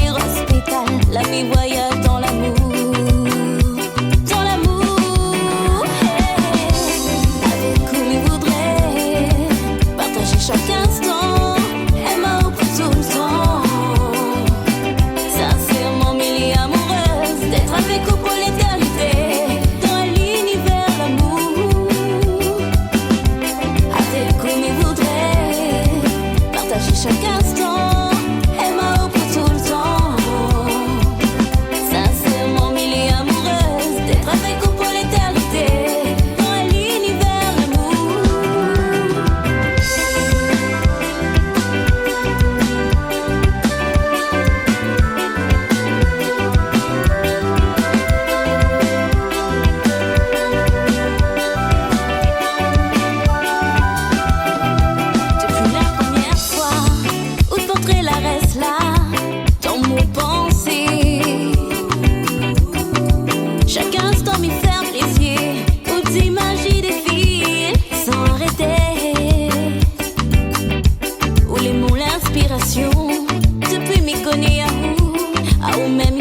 sourire hospital, la vie voyage dans l'amour. Dans l'amour, avec qui il voudrait partager chaque instant, aimer pour tout le temps. Sincèrement, Millie amoureuse d'être avec vous pour l'éternité, dans l'univers l'amour. Avec qui il voudrait partager chaque instant, aimer pour tout le temps. Sincèrement, Millie amoureuse d'être avec vous pour l'éternité, dans l'univers l'amour. Depuis la première fois où ton trait la reste là, dans mon pensée. Chaque instant m'y faire plaisir, où t'imagines des filles sans arrêter. Où les mots l'inspiration, depuis mes connus à où même